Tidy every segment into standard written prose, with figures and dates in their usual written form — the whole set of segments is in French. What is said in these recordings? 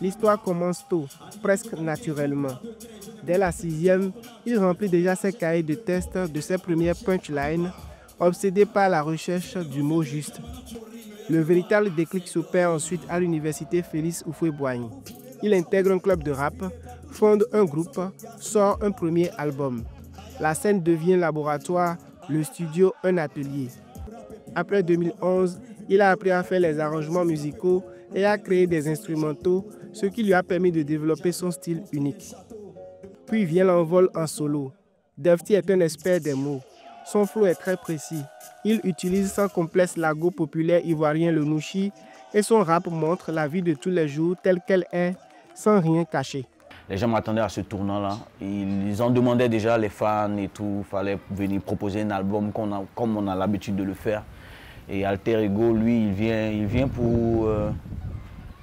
L'histoire commence tôt, presque naturellement. Dès la 6e, il remplit déjà ses cahiers de tests de ses premières punchlines, obsédé par la recherche du mot juste. Le véritable déclic s'opère ensuite à l'université Félix Houphouët-Boigny. Il intègre un club de rap, fonde un groupe, sort un premier album. La scène devient laboratoire, le studio un atelier. Après 2011, il a appris à faire les arrangements musicaux et à créer des instrumentaux, ce qui lui a permis de développer son style unique. Puis vient l'envol en solo. Defty est un expert des mots. Son flow est très précis. Il utilise sans complexe l'argot populaire ivoirien le nouchi et son rap montre la vie de tous les jours telle qu'elle est, sans rien cacher. Les gens m'attendaient à ce tournant-là. Ils en demandaient déjà, les fans et tout. Il fallait venir proposer un album comme on a l'habitude de le faire. Et Alter Ego, lui, il vient pour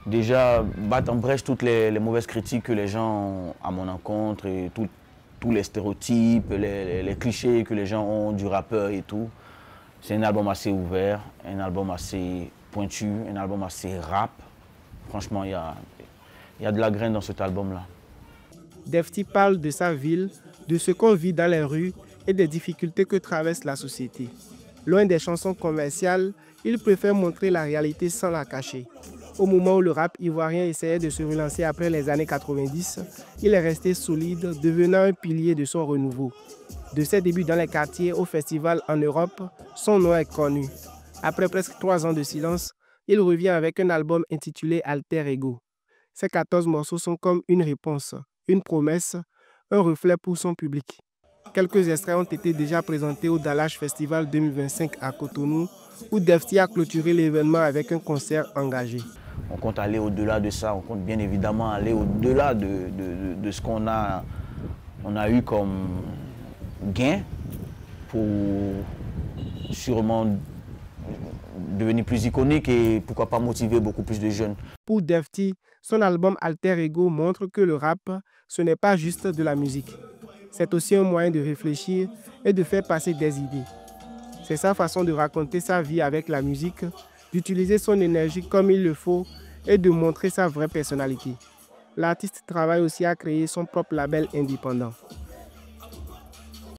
déjà battre en brèche toutes les mauvaises critiques que les gens ont à mon encontre et tous les stéréotypes, les clichés que les gens ont du rappeur et tout. C'est un album assez ouvert, un album assez pointu, un album assez rap. Franchement, il y a de la graine dans cet album-là. Defty parle de sa ville, de ce qu'on vit dans les rues et des difficultés que traverse la société. Loin des chansons commerciales, il préfère montrer la réalité sans la cacher. Au moment où le rap ivoirien essayait de se relancer après les années 90, il est resté solide, devenant un pilier de son renouveau. De ses débuts dans les quartiers au festival en Europe, son nom est connu. Après presque 3 ans de silence, il revient avec un album intitulé Alter Ego. Ces 14 morceaux sont comme une réponse, une promesse, un reflet pour son public. Quelques extraits ont été déjà présentés au Dalash Festival 2025 à Cotonou, où Defty a clôturé l'événement avec un concert engagé. On compte aller au-delà de ça, on compte bien évidemment aller au-delà de ce qu'on a eu comme gain pour sûrement devenir plus iconique et pourquoi pas motiver beaucoup plus de jeunes. Pour Defty, son album Alter Ego montre que le rap, ce n'est pas juste de la musique. C'est aussi un moyen de réfléchir et de faire passer des idées. C'est sa façon de raconter sa vie avec la musique, d'utiliser son énergie comme il le faut et de montrer sa vraie personnalité. L'artiste travaille aussi à créer son propre label indépendant.